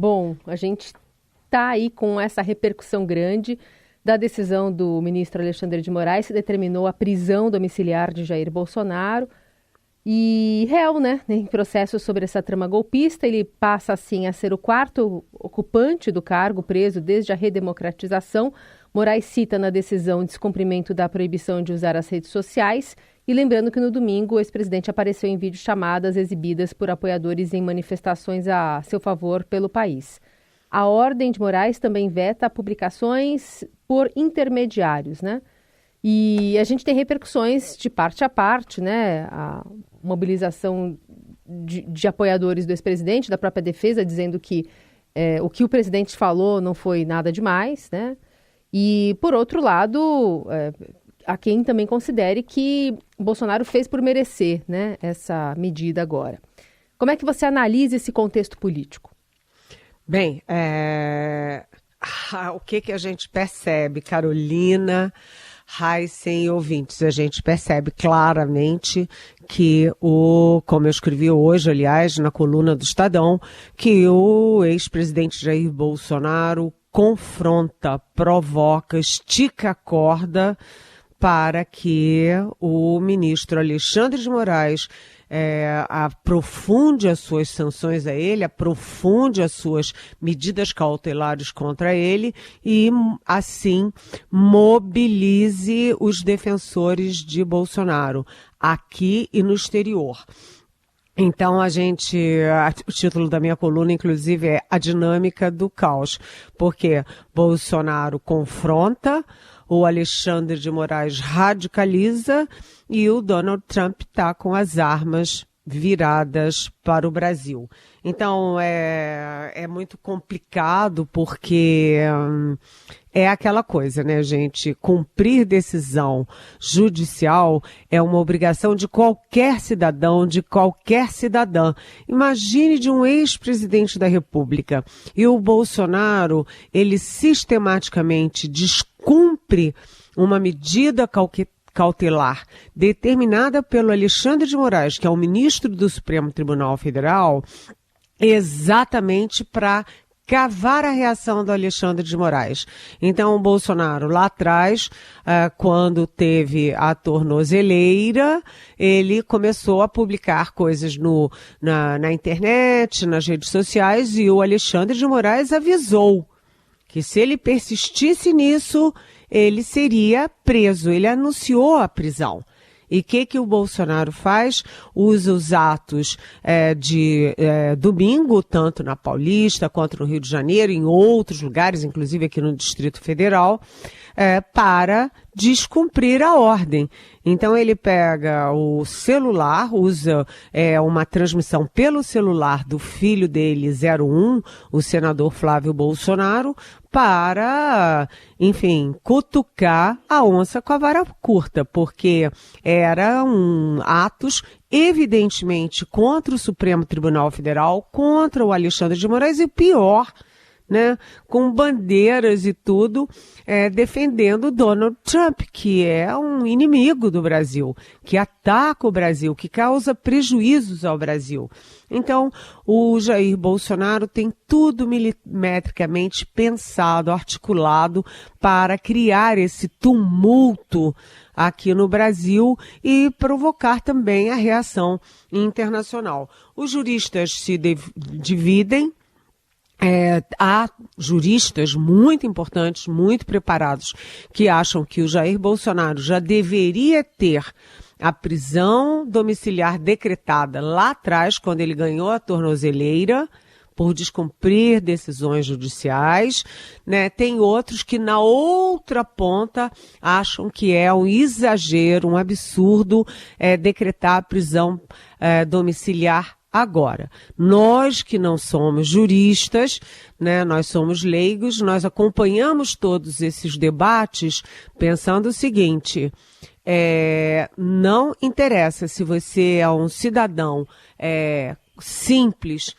Bom, a gente está aí com essa repercussão grande da decisão do ministro Alexandre de Moraes, que determinou a prisão domiciliar de Jair Bolsonaro. E réu, né, em processo sobre essa trama golpista, ele passa assim a ser o quarto ocupante do cargo preso desde a redemocratização. Moraes cita na decisão descumprimento da proibição de usar as redes sociais. E lembrando que no domingo o ex-presidente apareceu em videochamadas exibidas por apoiadores em manifestações a seu favor pelo país. A ordem de Moraes também veta publicações por intermediários, né? E a gente tem repercussões de parte a parte, né? A mobilização de apoiadores do ex-presidente, da própria defesa, dizendo que o que o presidente falou não foi nada demais, né? E, por outro lado, há quem também considere que Bolsonaro fez por merecer, né, essa medida agora. Como é que você analisa esse contexto político? Bem, o que a gente percebe, Carolina, Heisen e ouvintes? A gente percebe claramente que como eu escrevi hoje, aliás, na coluna do Estadão, que o ex-presidente Jair Bolsonaro confronta, provoca, estica a corda para que o ministro Alexandre de Moraes aprofunde as suas sanções a ele, aprofunde as suas medidas cautelares contra ele e, assim, mobilize os defensores de Bolsonaro, aqui e no exterior. Então, o título da minha coluna, inclusive, é A Dinâmica do Caos, porque Bolsonaro confronta, o Alexandre de Moraes radicaliza e o Donald Trump está com as armas viradas para o Brasil. Então, é muito complicado porque é aquela coisa, né, gente? Cumprir decisão judicial é uma obrigação de qualquer cidadão, de qualquer cidadã. Imagine de um ex-presidente da República. E o Bolsonaro, ele sistematicamente descumpre uma medida cautelar determinada pelo Alexandre de Moraes, que é o ministro do Supremo Tribunal Federal, exatamente para cavar a reação do Alexandre de Moraes. Então, o Bolsonaro, lá atrás, quando teve a tornozeleira, ele começou a publicar coisas na internet, nas redes sociais, e o Alexandre de Moraes avisou que se ele persistisse nisso, ele seria preso. Ele anunciou a prisão. E o que o Bolsonaro faz? Usa os atos de domingo, tanto na Paulista quanto no Rio de Janeiro, em outros lugares, inclusive aqui no Distrito Federal, para descumprir a ordem. Então ele pega o celular, usa uma transmissão pelo celular do filho dele, 01, o senador Flávio Bolsonaro, para, enfim, cutucar a onça com a vara curta, porque eram atos evidentemente contra o Supremo Tribunal Federal, contra o Alexandre de Moraes e pior, né, com bandeiras e tudo, defendendo Donald Trump, que é um inimigo do Brasil, que ataca o Brasil, que causa prejuízos ao Brasil. Então, o Jair Bolsonaro tem tudo milimetricamente pensado, articulado para criar esse tumulto aqui no Brasil e provocar também a reação internacional. Os juristas se dividem. Há juristas muito importantes, muito preparados, que acham que o Jair Bolsonaro já deveria ter a prisão domiciliar decretada lá atrás, quando ele ganhou a tornozeleira, por descumprir decisões judiciais, né? Tem outros que na outra ponta acham que é um exagero, um absurdo decretar a prisão domiciliar agora. Nós que não somos juristas, né, nós somos leigos, nós acompanhamos todos esses debates pensando o seguinte: não interessa se você é um cidadão simples,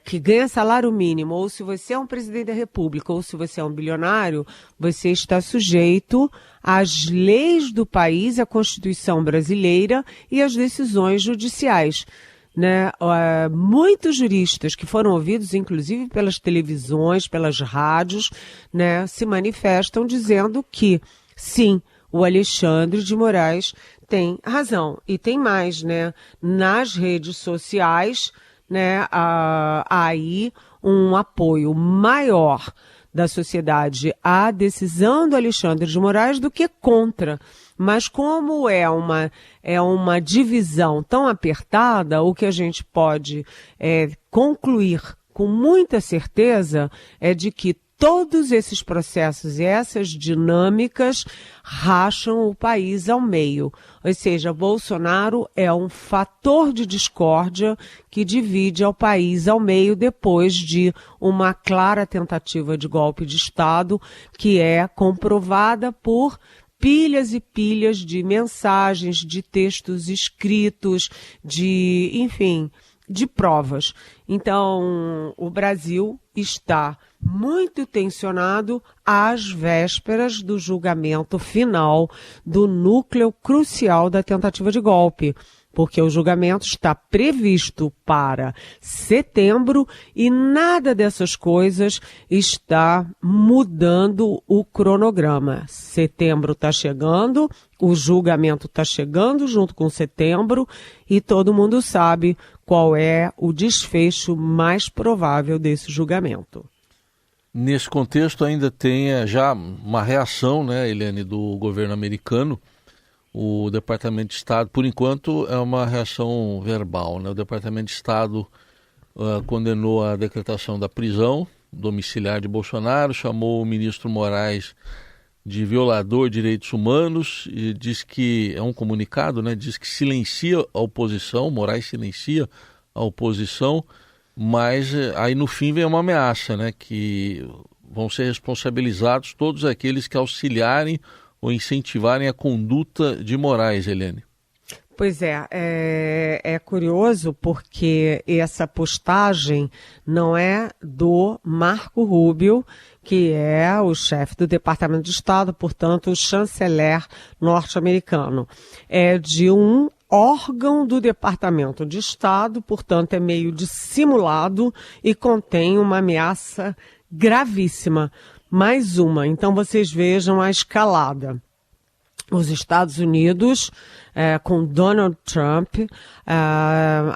que ganha salário mínimo, ou se você é um presidente da República, ou se você é um bilionário, você está sujeito às leis do país, à Constituição brasileira e às decisões judiciais. né, muitos juristas que foram ouvidos, inclusive pelas televisões, pelas rádios, né, se manifestam dizendo que, sim, o Alexandre de Moraes tem razão. E tem mais, né, nas redes sociais, né, aí um apoio maior da sociedade à decisão do Alexandre de Moraes do que contra. Mas como é uma divisão tão apertada, o que a gente pode concluir com muita certeza é de que todos esses processos e essas dinâmicas racham o país ao meio. Ou seja, Bolsonaro é um fator de discórdia que divide o país ao meio depois de uma clara tentativa de golpe de Estado que é comprovada por pilhas e pilhas de mensagens, de textos escritos, de provas. Então, o Brasil está muito tensionado às vésperas do julgamento final do núcleo crucial da tentativa de golpe, porque o julgamento está previsto para setembro e nada dessas coisas está mudando o cronograma. Setembro está chegando, o julgamento está chegando junto com setembro e todo mundo sabe qual é o desfecho mais provável desse julgamento. Nesse contexto ainda tem já uma reação, né, Eliane, do governo americano. O Departamento de Estado, por enquanto, é uma reação verbal, né? O Departamento de Estado condenou a decretação da prisão domiciliar de Bolsonaro, chamou o ministro Moraes de violador de direitos humanos e diz que, é um comunicado, né? Diz que silencia a oposição, Moraes silencia a oposição, mas aí no fim vem uma ameaça, né? Que vão ser responsabilizados todos aqueles que auxiliarem ou incentivarem a conduta de Moraes, Eliane. Pois é curioso porque essa postagem não é do Marco Rubio, que é o chefe do Departamento de Estado, portanto, o chanceler norte-americano. É de um órgão do Departamento de Estado, portanto, é meio dissimulado e contém uma ameaça gravíssima. Mais uma. Então, vocês vejam a escalada. Os Estados Unidos, com Donald Trump,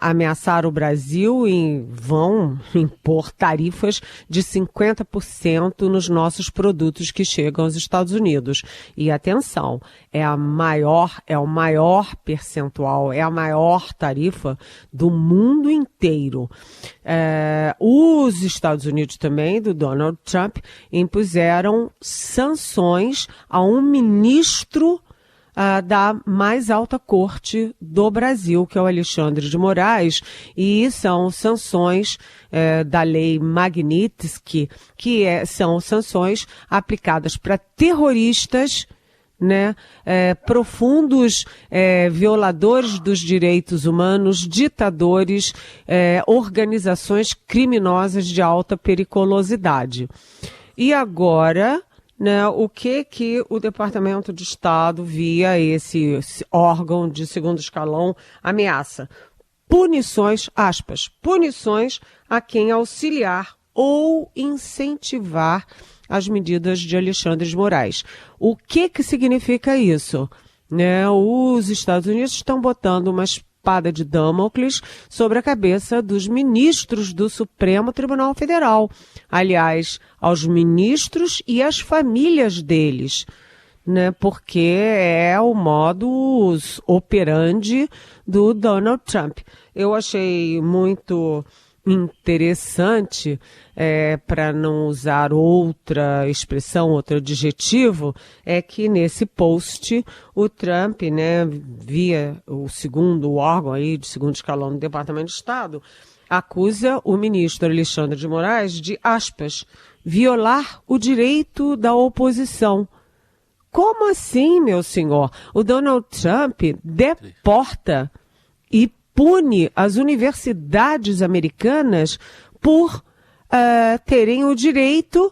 ameaçaram o Brasil e vão impor tarifas de 50% nos nossos produtos que chegam aos Estados Unidos. E atenção, é o maior percentual, é a maior tarifa do mundo inteiro. Os Estados Unidos também, do Donald Trump, impuseram sanções a um ministro da mais alta corte do Brasil, que é o Alexandre de Moraes, e são sanções da lei Magnitsky, são sanções aplicadas para terroristas, né, profundos violadores dos direitos humanos, ditadores, organizações criminosas de alta periculosidade. E agora, né, o que o Departamento de Estado, via esse órgão de segundo escalão, ameaça? Punições, aspas, punições a quem auxiliar ou incentivar as medidas de Alexandre de Moraes. O que significa isso? Né, os Estados Unidos estão botando uma espada de Damocles sobre a cabeça dos ministros do Supremo Tribunal Federal. Aliás, aos ministros e às famílias deles, né? Porque é o modus operandi do Donald Trump. Eu achei muito interessante, para não usar outra expressão, outro adjetivo, é que nesse post o Trump, né, via o segundo órgão aí, de segundo escalão do Departamento de Estado, acusa o ministro Alexandre de Moraes de, aspas, violar o direito da oposição. Como assim, meu senhor? O Donald Trump deporta e pune as universidades americanas por terem o direito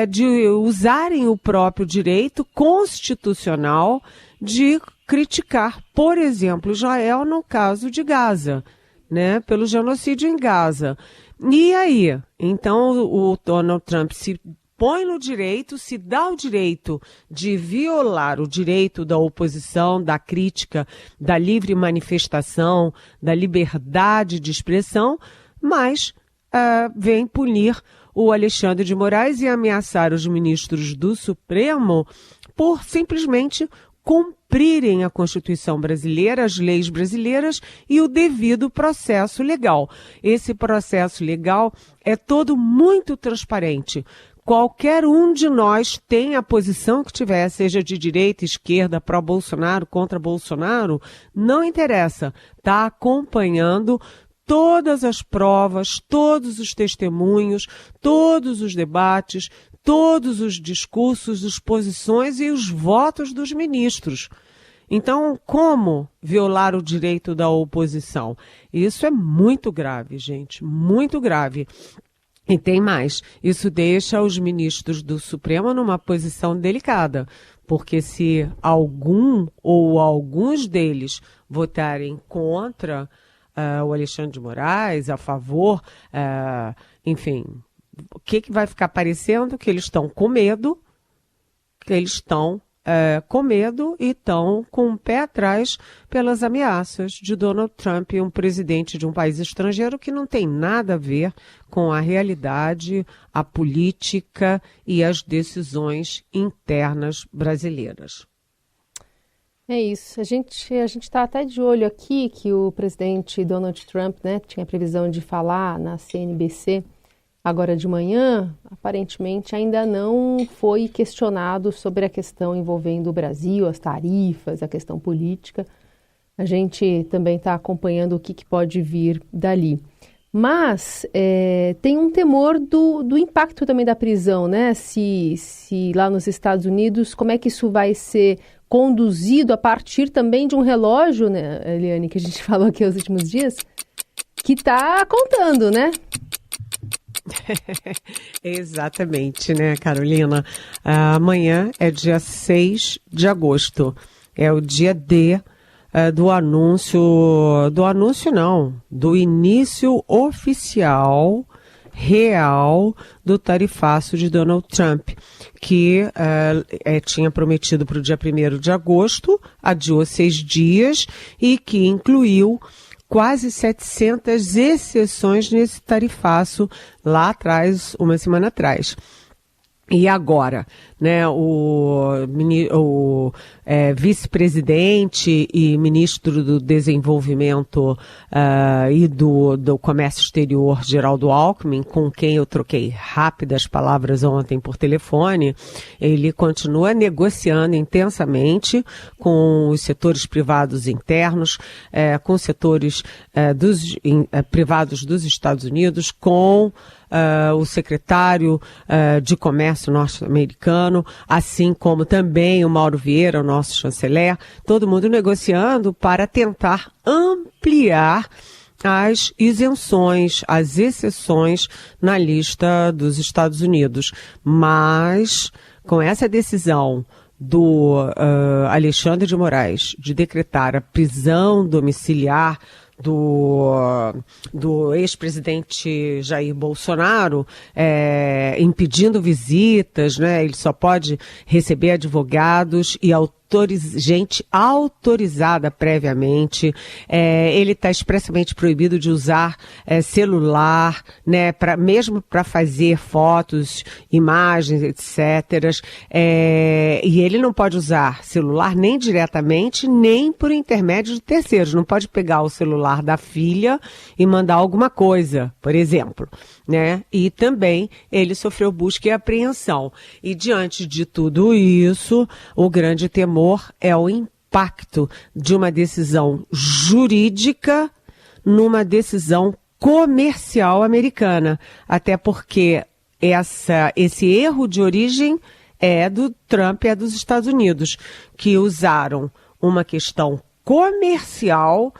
de usarem o próprio direito constitucional de criticar, por exemplo, Israel no caso de Gaza. né, pelo genocídio em Gaza. E aí? Então o Donald Trump se põe no direito, se dá o direito de violar o direito da oposição, da crítica, da livre manifestação, da liberdade de expressão, mas vem punir o Alexandre de Moraes e ameaçar os ministros do Supremo por simplesmente cumprirem a Constituição brasileira, as leis brasileiras e o devido processo legal. Esse processo legal é todo muito transparente. Qualquer um de nós tem a posição que tiver, seja de direita, esquerda, pró-Bolsonaro, contra Bolsonaro, não interessa. Está acompanhando todas as provas, todos os testemunhos, todos os debates, todos os discursos, as posições e os votos dos ministros. Então, como violar o direito da oposição? Isso é muito grave, gente, muito grave. E tem mais, isso deixa os ministros do Supremo numa posição delicada, porque se algum ou alguns deles votarem contra o Alexandre de Moraes, a favor, enfim, o que vai ficar parecendo? Que eles estão com medo, e estão com o pé atrás pelas ameaças de Donald Trump, um presidente de um país estrangeiro que não tem nada a ver com a realidade, a política e as decisões internas brasileiras. É isso. A gente está até de olho aqui que o presidente Donald Trump, né, tinha previsão de falar na CNBC agora de manhã, aparentemente ainda não foi questionado sobre a questão envolvendo o Brasil, as tarifas, a questão política. A gente também está acompanhando o que pode vir dali. Mas tem um temor do impacto também da prisão, né? Se lá nos Estados Unidos, como é que isso vai ser conduzido a partir também de um relógio, né, Eliane, que a gente falou aqui nos últimos dias, que está contando, né? Exatamente, né, Carolina? Amanhã é dia 6 de agosto. É o dia D do início oficial, real, do tarifaço de Donald Trump, que tinha prometido para o dia 1º de agosto, adiou 6 dias e que incluiu quase 700 exceções nesse tarifaço lá atrás, uma semana atrás. E agora, né, o vice-presidente e ministro do Desenvolvimento e do Comércio Exterior, Geraldo Alckmin, com quem eu troquei rápidas palavras ontem por telefone, ele continua negociando intensamente com os setores privados internos, com os setores privados dos Estados Unidos, com o secretário de Comércio norte-americano, assim como também o Mauro Vieira, o nosso chanceler, todo mundo negociando para tentar ampliar as isenções, as exceções na lista dos Estados Unidos. Mas, com essa decisão do Alexandre de Moraes de decretar a prisão domiciliar do ex-presidente Jair Bolsonaro, impedindo visitas, né? Ele só pode receber advogados e gente autorizada previamente. Ele está expressamente proibido de usar celular, né, mesmo para fazer fotos, imagens, etc. E ele não pode usar celular nem diretamente, nem por intermédio de terceiros. Não pode pegar o celular da filha e mandar alguma coisa, por exemplo, né? E também ele sofreu busca e apreensão. E diante de tudo isso, o grande temor é o impacto de uma decisão jurídica numa decisão comercial americana. Até porque esse erro de origem é do Trump, é dos Estados Unidos, que usaram uma questão comercial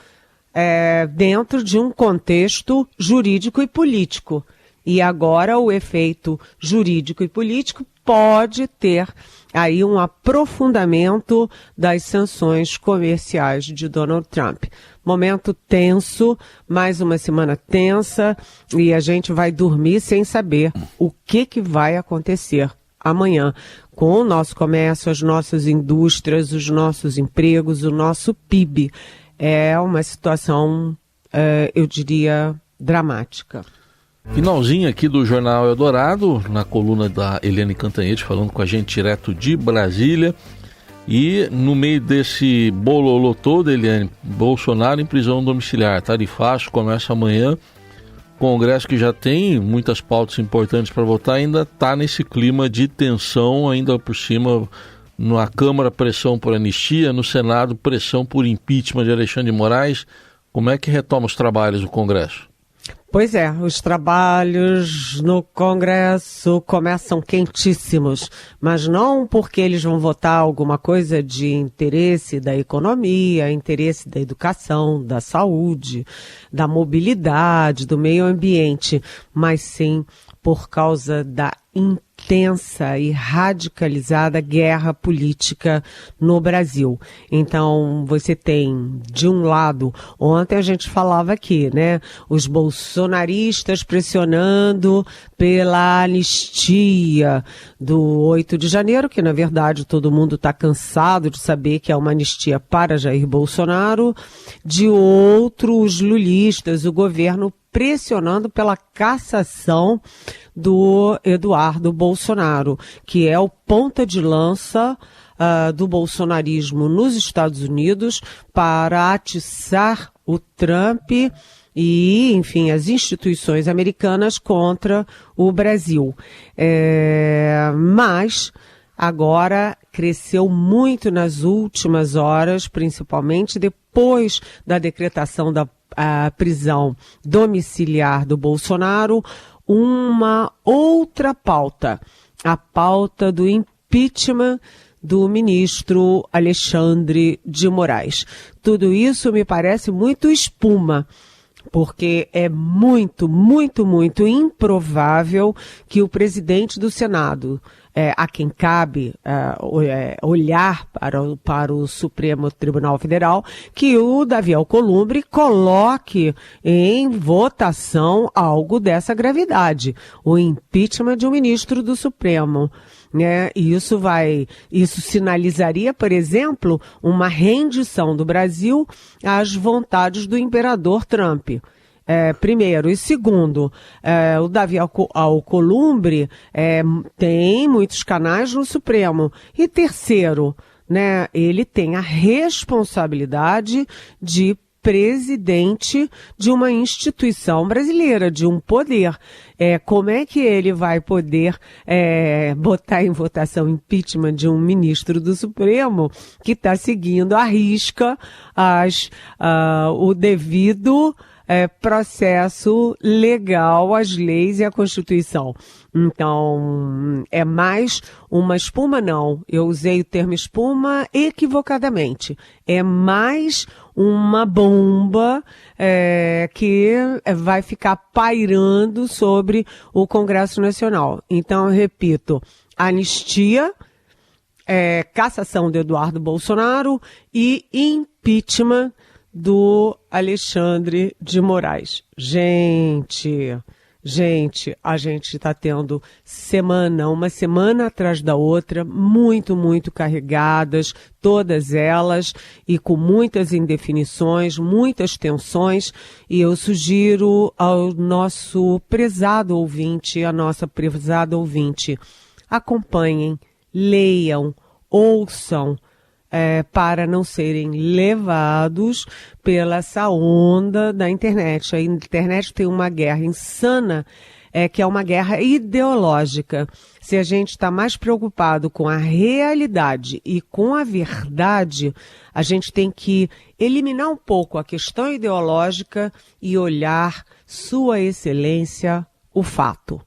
dentro de um contexto jurídico e político. E agora o efeito jurídico e político pode ter aí um aprofundamento das sanções comerciais de Donald Trump. Momento tenso, mais uma semana tensa, e a gente vai dormir sem saber o que vai acontecer amanhã com o nosso comércio, as nossas indústrias, os nossos empregos, o nosso PIB. É uma situação, eu diria, dramática. Finalzinho aqui do Jornal Eldorado, na coluna da Eliane Cantanhede, falando com a gente direto de Brasília. E no meio desse bololô todo, Eliane, Bolsonaro em prisão domiciliar, tarifaço, começa amanhã. Congresso que já tem muitas pautas importantes para votar, ainda está nesse clima de tensão, ainda por cima, na Câmara pressão por anistia, no Senado pressão por impeachment de Alexandre de Moraes. Como é que retoma os trabalhos do Congresso? Pois é, os trabalhos no Congresso começam quentíssimos, mas não porque eles vão votar alguma coisa de interesse da economia, interesse da educação, da saúde, da mobilidade, do meio ambiente, mas sim por causa da intensa e radicalizada guerra política no Brasil. Então, você tem, de um lado, ontem a gente falava aqui, né, os bolsonaristas pressionando pela anistia do 8 de janeiro, que na verdade todo mundo está cansado de saber que é uma anistia para Jair Bolsonaro. De outro, os lulistas, o governo pressionando pela cassação do Eduardo Bolsonaro, que é o ponta de lança do bolsonarismo nos Estados Unidos para atiçar o Trump e, enfim, as instituições americanas contra o Brasil. Mas agora cresceu muito nas últimas horas, principalmente depois da decretação da prisão domiciliar do Bolsonaro, uma outra pauta, a pauta do impeachment do ministro Alexandre de Moraes. Tudo isso me parece muito espuma, porque é muito, muito, muito improvável que o presidente do Senado, a quem cabe olhar para o Supremo Tribunal Federal, que o Davi Alcolumbre coloque em votação algo dessa gravidade, o impeachment de um ministro do Supremo. Isso sinalizaria, por exemplo, uma rendição do Brasil às vontades do imperador Trump. Primeiro. E segundo, o Davi Alcolumbre tem muitos canais no Supremo. E terceiro, né, ele tem a responsabilidade de presidente de uma instituição brasileira, de um poder. Como é que ele vai poder botar em votação impeachment de um ministro do Supremo que está seguindo à risca o devido processo legal, as leis e a Constituição? Então, é mais uma espuma? Não, eu usei o termo espuma equivocadamente. É mais uma bomba que vai ficar pairando sobre o Congresso Nacional. Então, eu repito, anistia, cassação do Eduardo Bolsonaro e impeachment do Alexandre de Moraes. Gente, a gente está tendo uma semana atrás da outra, muito, muito carregadas, todas elas, e com muitas indefinições, muitas tensões, e eu sugiro ao nosso prezado ouvinte, a nossa prezada ouvinte, acompanhem, leiam, ouçam, para não serem levados pela essa onda da internet. A internet tem uma guerra insana, que é uma guerra ideológica. Se a gente está mais preocupado com a realidade e com a verdade, a gente tem que eliminar um pouco a questão ideológica e olhar, Sua Excelência, o fato.